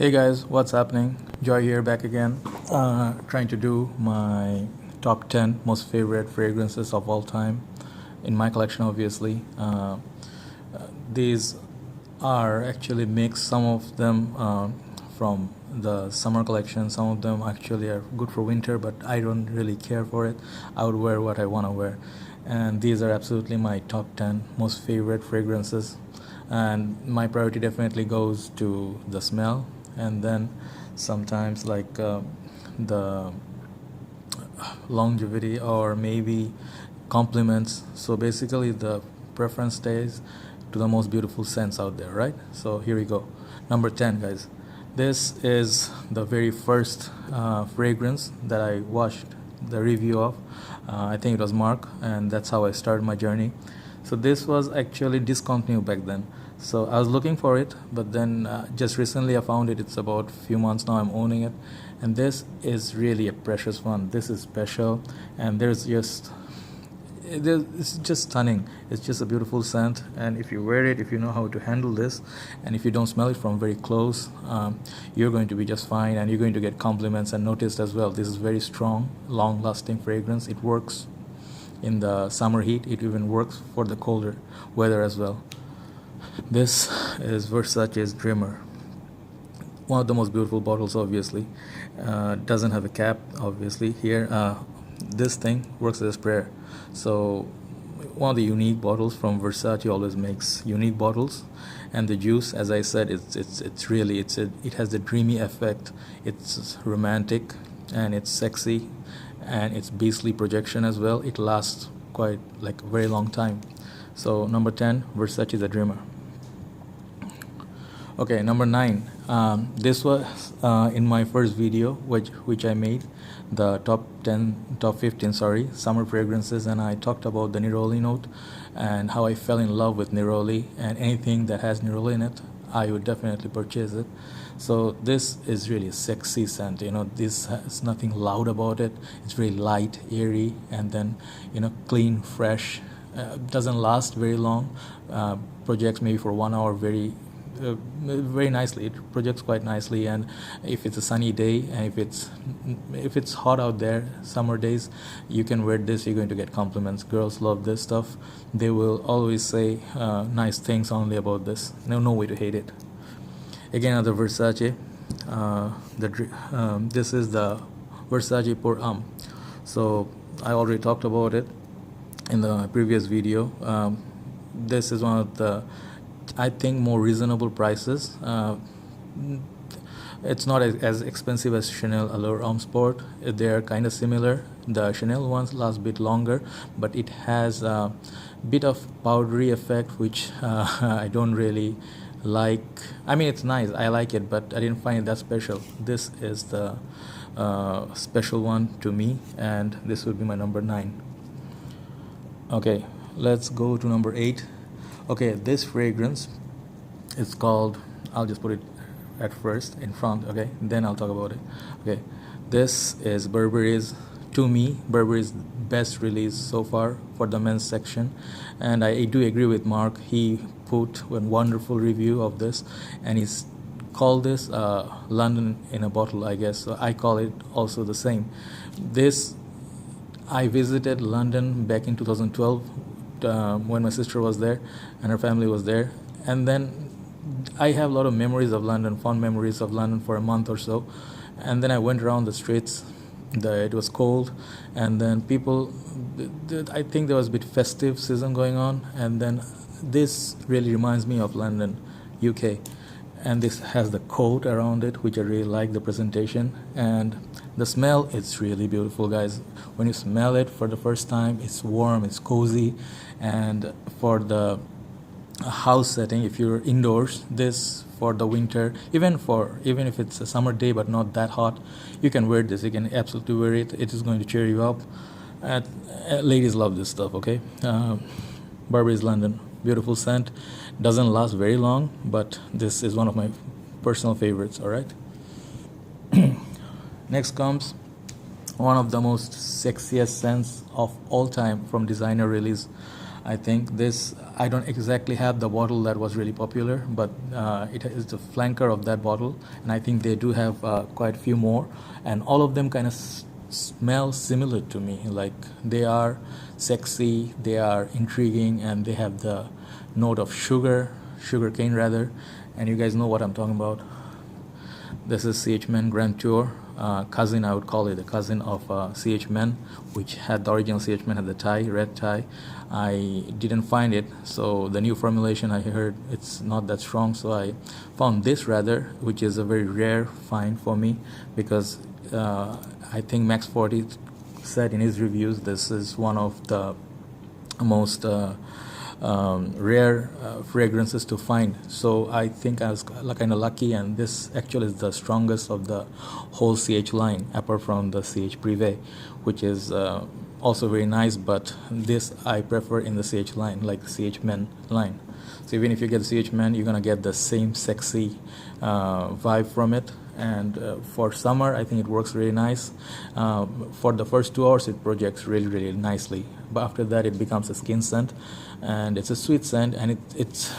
Hey guys, what's happening? Joy here, back again. Trying to do my top 10 most favorite fragrances of all time in my collection, obviously. These are actually mixed, some of them from the summer collection, some of them actually are good for winter, but I don't really care for it. I would wear what I want to wear. And these are absolutely my top 10 most favorite fragrances. And my priority definitely goes to the smell, and then sometimes like the longevity or maybe compliments. So basically the preference stays to the most beautiful scents out there, right? So here we go. Number 10, guys. This is the very first fragrance that I watched the review of. I think it was Mark, and that's how I started my journey. So this was actually discontinued back then. So I was looking for it, but then just recently I found it. It's about a few months now I'm owning it, and this is really a precious one. This is special, and it's just stunning. It's just a beautiful scent, and if you wear it, if you know how to handle this, and if you don't smell it from very close, you're going to be just fine, and you're going to get compliments and noticed as well. This is very strong, long-lasting fragrance. It works in the summer heat. It even works for the colder weather as well. This is Versace's Dreamer. One of the most beautiful bottles, obviously. Doesn't have a cap, obviously. Here, this thing works as a sprayer. So one of the unique bottles from Versace always makes unique bottles. And the juice, as I said, it has the dreamy effect. It's romantic and it's sexy, and it's beastly projection as well. It lasts quite like a very long time. So number 10, Versace the Dreamer. Okay, number 9. This was in my first video which I made, the top 15 summer fragrances, and I talked about the Neroli note and how I fell in love with Neroli, and anything that has Neroli in it I would definitely purchase it. So this is really a sexy scent. This has nothing loud about it. It's very light, airy, and then clean, fresh. Doesn't last very long. Projects maybe for 1 hour very nicely. It projects quite nicely, and if it's a sunny day and if it's hot out there, summer days, you can wear this. You're going to get compliments. Girls love this stuff. They will always say nice things only about this. No way to hate it. Again, another Versace. This is the Versace Pour Homme. So I already talked about it in the previous video. This is one of the, I think, more reasonable prices. It's not as expensive as Chanel Allure Homme Sport. They are kind of similar. The Chanel ones last a bit longer, but it has a bit of powdery effect, which I don't really like. I mean, it's nice, I like it, but I didn't find it that special. This is the special one to me, and this would be my number 9. Okay, let's go to number 8. Okay, this fragrance is called, I'll just put it at first in front, okay, then I'll talk about it. Okay, this is Burberry's best release so far for the men's section, and I do agree with Mark. He put a wonderful review of this, and he's called this London in a bottle, I guess. So I call it also the same. I visited London back in 2012 when my sister was there and her family was there, and then I have a lot of memories of London, fond memories of London for a month or so. And then I went around the streets. It was cold, and then I think there was a bit festive season going on, and then this really reminds me of London, UK. And this has the coat around it, which I really like the presentation, and the smell, it's really beautiful, guys. When you smell it for the first time, it's warm, it's cozy, and for the house setting, if you're indoors, this for the winter, even if it's a summer day but not that hot, you can wear this. You can absolutely wear it. It is going to cheer you up. Ladies love this stuff. Okay, Burberry's London, beautiful scent. Doesn't last very long, but this is one of my personal favorites. All right. Next comes one of the most sexiest scents of all time from designer release. I think this, I don't exactly have the bottle that was really popular, but it is the flanker of that bottle, and I think they do have quite a few more, and all of them kind of smell similar to me. Like, they are sexy, they are intriguing, and they have the note of sugar cane rather, and you guys know what I'm talking about. This is CH Men Grand Tour, cousin, I would call it, a cousin of CH Men, which had the original CH Men had the tie, red tie. I didn't find it, so the new formulation, I heard it's not that strong, so I found this rather, which is a very rare find for me, because I think Max 40 said in his reviews this is one of the most rare fragrances to find. So I think I was kind of lucky, and this actually is the strongest of the whole CH line, apart from the CH Privé, which is also very nice, but this I prefer in the CH line, like CH Men line. So even if you get CH Men, you're gonna get the same sexy vibe from it. And for summer, I think it works really nice. For the first 2 hours, it projects really nicely, but after that it becomes a skin scent, and it's a sweet scent, and it's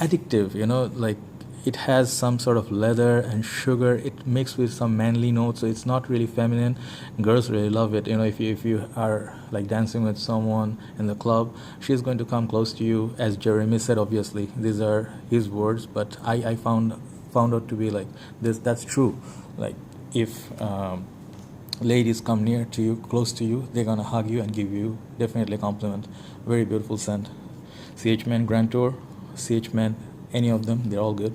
addictive, you know, like it has some sort of leather and sugar. It mixed with some manly notes, so it's not really feminine. Girls really love it. You know, if you are like dancing with someone in the club, she's going to come close to you. As Jeremy said, obviously these are his words, but I found out to be like this. That's true. Like, if ladies come near to you, close to you, they're gonna hug you and give you definitely a compliment. Very beautiful scent. CH Men Grand Tour, CH Men, any of them, they're all good.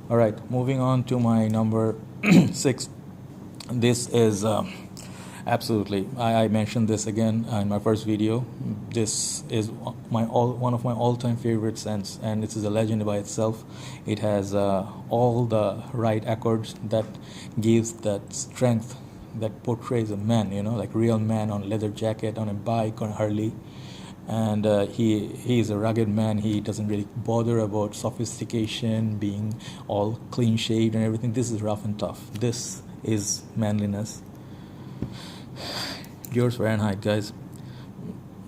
All right, moving on to my number 6. This is absolutely, I mentioned this again in my first video. This is one of my all-time favorite scents, and this is a legend by itself. It has all the right accords that gives that strength that portrays a man, you know, like real man on a leather jacket, on a bike, on a Harley. And he is a rugged man. He doesn't really bother about sophistication, being all clean shaved and everything. This is rough and tough. This is manliness. Yours Fahrenheit, guys.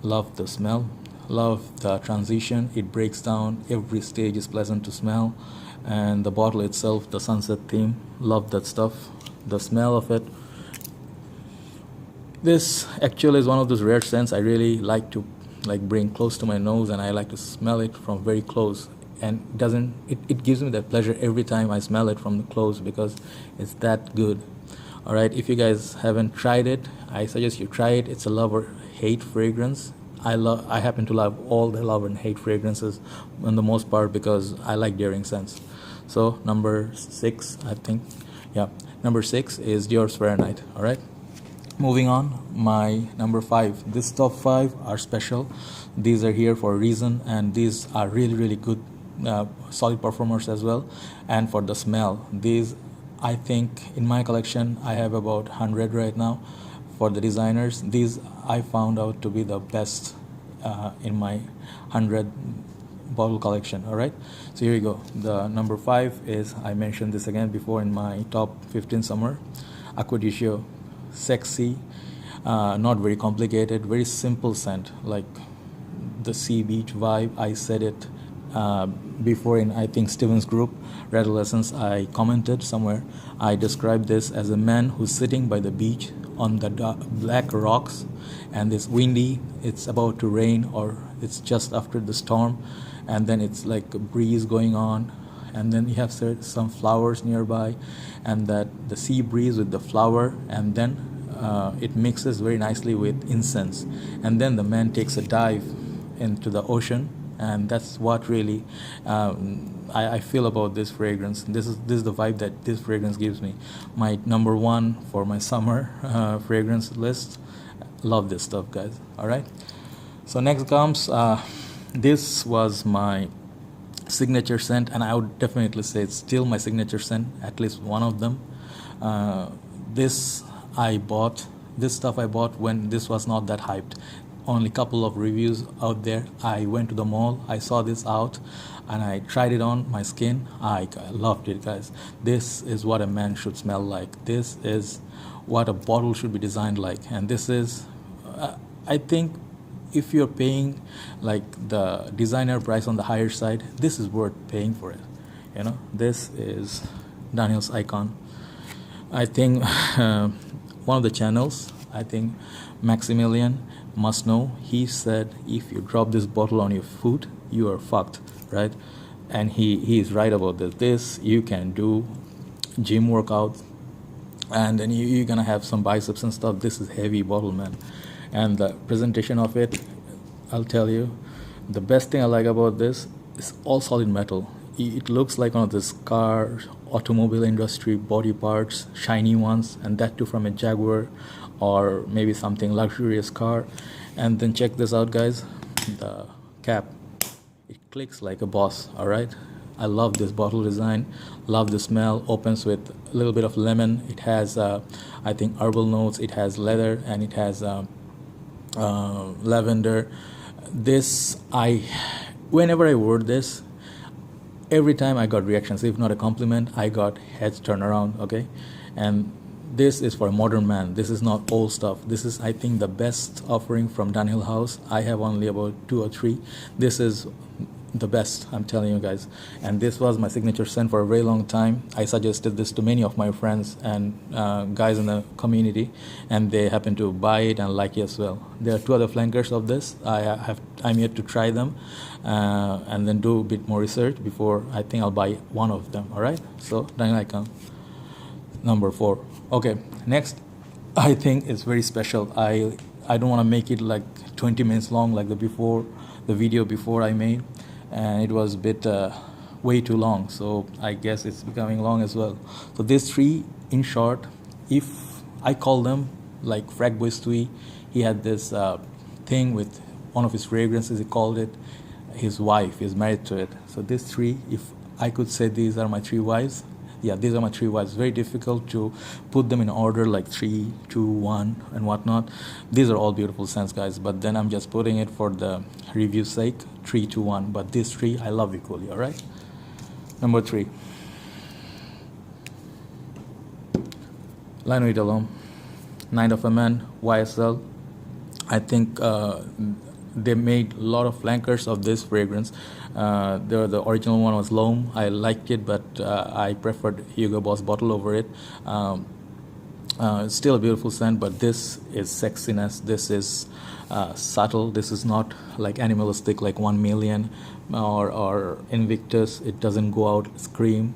Love the smell, love the transition. It breaks down, every stage is pleasant to smell, and the bottle itself, the sunset theme, love that stuff, the smell of it. This actually is one of those rare scents I really like to bring close to my nose, and I like to smell it from very close, and it gives me that pleasure every time I smell it from the close, because it's that good. All right, if you guys haven't tried it, I suggest you try it. It's a love or hate fragrance. I happen to love all the love and hate fragrances on the most part, because I like daring scents. So number 6, I think, yeah, number 6 is Dior's Fahrenheit. All right, moving on, my number 5. This top 5 are special. These are here for a reason, and these are really good, solid performers as well. And for the smell, these, I think in my collection I have about 100 right now. For the designers, these I found out to be the best in my 100 bottle collection. All right, so here you go. The number 5 is, I mentioned this again before in my top 15 summer, Acqua di Gio. Sexy, not very complicated, very simple scent, like the sea beach vibe. I said it before in, I think, Steven's group, Red Lessons. I commented somewhere, I described this as a man who's sitting by the beach on the black rocks, and it's windy, it's about to rain, or it's just after the storm, and then it's like a breeze going on, and then you have some flowers nearby, and that the sea breeze with the flower, and then it mixes very nicely with incense, and then the man takes a dive into the ocean, and that's what really I feel about this fragrance. This is the vibe that this fragrance gives me. My number 1 for my summer fragrance list. Love this stuff, guys. All right, so next comes this was my signature scent, and I would definitely say it's still my signature scent, at least one of them. This stuff I bought when this was not that hyped. Only couple of reviews out there. I went to the mall, I saw this out, and I tried it on my skin. I loved it, guys. This is what a man should smell like. This is what a bottle should be designed like. And this is I think if you're paying like the designer price on the higher side, this is worth paying for it. This is Daniel's icon. I think one of the channels, I think Maximilian must know, he said if you drop this bottle on your foot, you are fucked, right? And he is right about this. You can do gym workouts, and then you're gonna have some biceps and stuff. This is heavy bottle, man. And the presentation of it, I'll tell you, the best thing I like about this is all solid metal. It looks like one of this car, automobile industry body parts, shiny ones, and that too from a Jaguar or maybe something luxurious car. And then check this out, guys, the cap, it clicks like a boss. All right, I love this bottle design, love the smell. Opens with a little bit of lemon. It has I think herbal notes, it has leather, and it has lavender. Whenever I wore this, every time I got reactions. If not a compliment, I got heads turned around. Okay, and this is for a modern man. This is not old stuff. This is, I think, the best offering from Dunhill House. I have only about 2 or 3. This is the best, I'm telling you guys. And this was my signature scent for a very long time. I suggested this to many of my friends and guys in the community, and they happen to buy it and like it as well. There are 2 other flankers of this. I'm yet to try them and then do a bit more research before I think I'll buy one of them. All right, so Daniel icon number 4. Okay, next, I think it's very special. I don't want to make it like 20 minutes long like the video before I made, and it was a bit way too long, so I guess it's becoming long as well. So these 3, in short, if I call them like Frag Boy Stewie, he had this thing with one of his fragrances. He called it his wife. He's married to it. So these 3, if I could say these are my 3 wives, yeah, these are my 3 wives. Very difficult to put them in order like 3, 2, 1 and whatnot. These are all beautiful scents, guys, but then I'm just putting it for the review's sake, 3, 2, 1. But these 3 I love equally. All right, number 3, Lino Idolom, Night of a Man, YSL. I think they made a lot of flankers of this fragrance. The original one was L'Homme. I liked it, but I preferred Hugo Boss bottle over it. It's still a beautiful scent, but this is sexiness. This is subtle. This is not like animalistic like 1 Million or Invictus. It doesn't go out scream.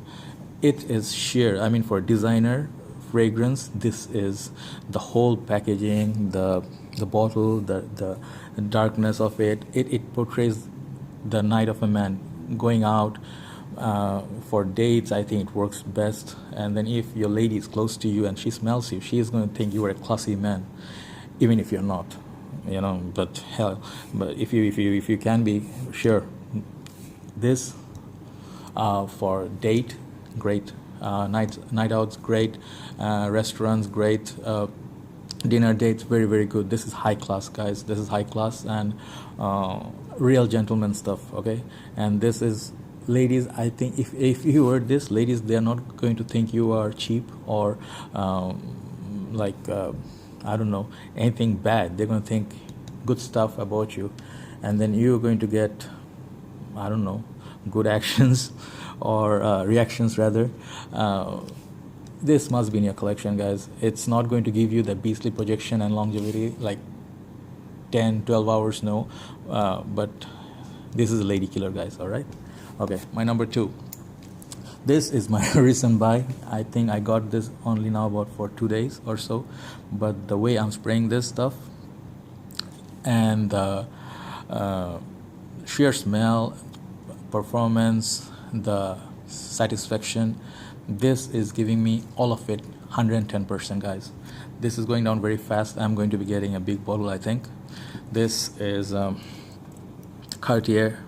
It is sheer. I mean, for designer fragrance, this is the whole packaging, the bottle, the darkness of it. It portrays the night of a man going out for dates. I think it works best. And then if your lady is close to you and she smells you, she is going to think you are a classy man, even if you're not, but hell, but if you can be, sure. This for date, great. Night outs, great. Restaurants, great. Dinner dates, very, very good. This is high class, guys. This is high class and real gentleman stuff. Okay, and this is, ladies, I think if you wear this, ladies, they are not going to think you are cheap or I don't know, anything bad. They're going to think good stuff about you, and then you're going to get, I don't know, good actions or reactions rather. This must be in your collection, guys. It's not going to give you the beastly projection and longevity like 10-12 hours, no, but this is a lady killer, guys. All right, okay, my number 2. This is my recent buy. I think I got this only now about for 2 days or so, but the way I'm spraying this stuff and the sheer smell, performance, the satisfaction, this is giving me all of it 110%, guys. This is going down very fast. I'm going to be getting a big bottle, I think. This is Cartier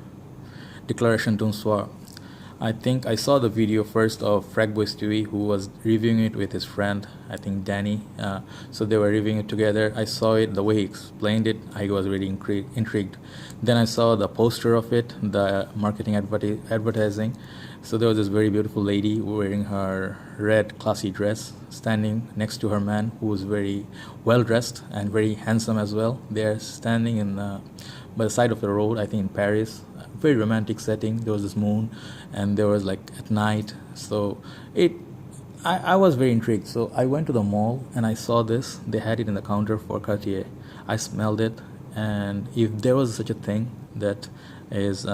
Declaration d'un Soir. I think I saw the video first of Fragboy Stewie, who was reviewing it with his friend, I think Danny. So they were reviewing it together. I saw it, the way he explained it, I was really intrigued. Then I saw the poster of it, the marketing advertising. So there was this very beautiful lady wearing her red classy dress, standing next to her man, who was very well dressed and very handsome as well. They're standing by the side of the road, I think in Paris. Very romantic setting. There was this moon, and there was like at night. So I was very intrigued. So I went to the mall and I saw this. They had it in the counter for Cartier. I smelled it, and if there was such a thing that is,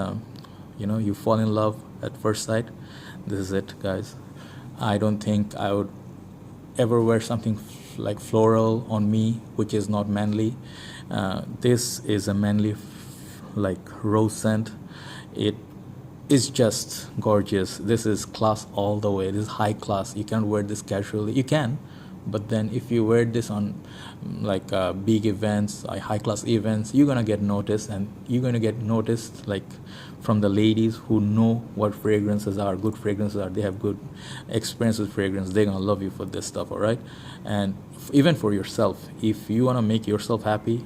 you fall in love at first sight, this is it, guys. I don't think I would ever wear something like floral on me, which is not manly. This is a manly, like rose scent. It is just gorgeous. This is class all the way. This is high class. You can't wear this casually. You can, but then if you wear this on like big events, high class events, you're gonna get noticed, and you're gonna get noticed like from the ladies who know what fragrances are, good fragrances are. They have good experience with fragrance. They're gonna love you for this stuff, all right? And even for yourself, if you wanna make yourself happy,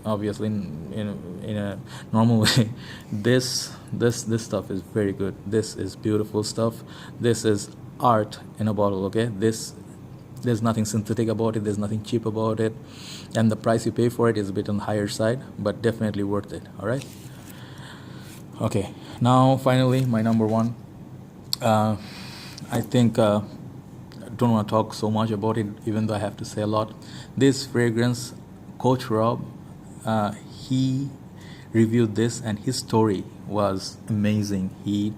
obviously in a normal way, this stuff is very good. This is beautiful stuff. This is art in a bottle, okay? There's nothing synthetic about it. There's nothing cheap about it, and the price you pay for it is a bit on the higher side, but definitely worth it. All right. Okay, now finally my number one. I think I don't want to talk so much about it, even though I have to say a lot. This fragrance, Coach Rob, he reviewed this, and his story was amazing. He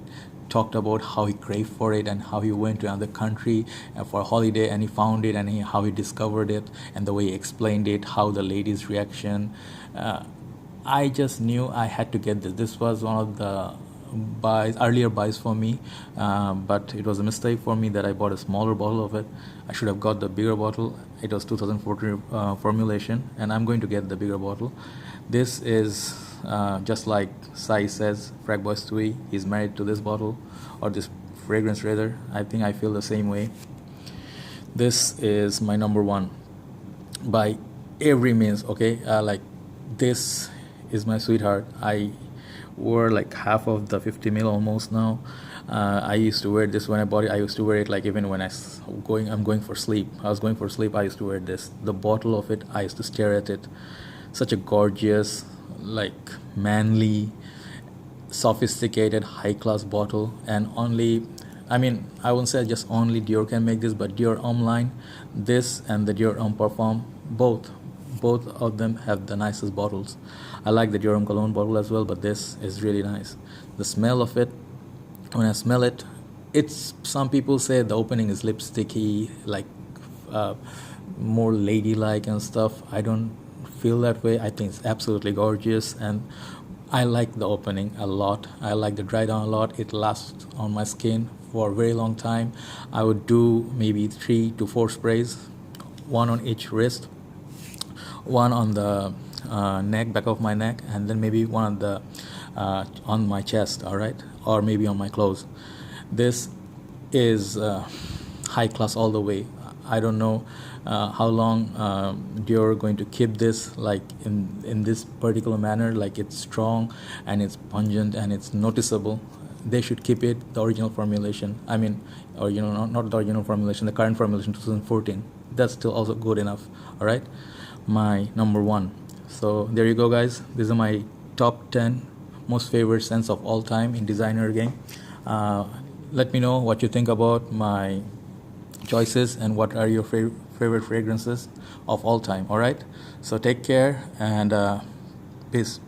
talked about how he craved for it and how he went to another country for a holiday, and he found it, and how he discovered it, and the way he explained it, how the ladies' reaction. I just knew I had to get this. This was one of the earlier buys for me, but it was a mistake for me that I bought a smaller bottle of it. I should have got the bigger bottle. It was 2014 formulation, and I'm going to get the bigger bottle. This is just like Sai says, Fragboy Stewie, he's married to this bottle, or this fragrance rather. I think I feel the same way. This is my number one by every means, okay? Like, this is my sweetheart. I wore like half of the 50 ml almost now. I used to wear this when I bought it. I used to wear it like even when I'm going for sleep. I was going for sleep, I used to wear this. The bottle of it, I used to stare at it. Such a gorgeous, like manly, sophisticated, high-class bottle. And I won't say just only Dior can make this, but Dior Homme line, this and the Dior Homme Parfum, both of them have the nicest bottles. I like the Dior Homme Cologne bottle as well, but this is really nice. The smell of it, when I smell it, some people say the opening is lipsticky, like more ladylike and stuff. I don't feel that way. I think it's absolutely gorgeous, and I like the opening a lot. I like the dry down a lot. It lasts on my skin for a very long time. I would do maybe 3 to 4 sprays, one on each wrist, one on the neck, back of my neck, and then maybe one on my chest, all right, or maybe on my clothes. This is high class all the way. I don't know how long you're going to keep this like in this particular manner, like it's strong and it's pungent and it's noticeable. They should keep it the original formulation. Not the original formulation, the current formulation 2014. That's still also good enough. All right, my number one. So there you go, guys. These are my top 10 most favorite scents of all time in designer game. Let me know what you think about my choices and what are your favorite fragrances of all time. All right, so take care and peace.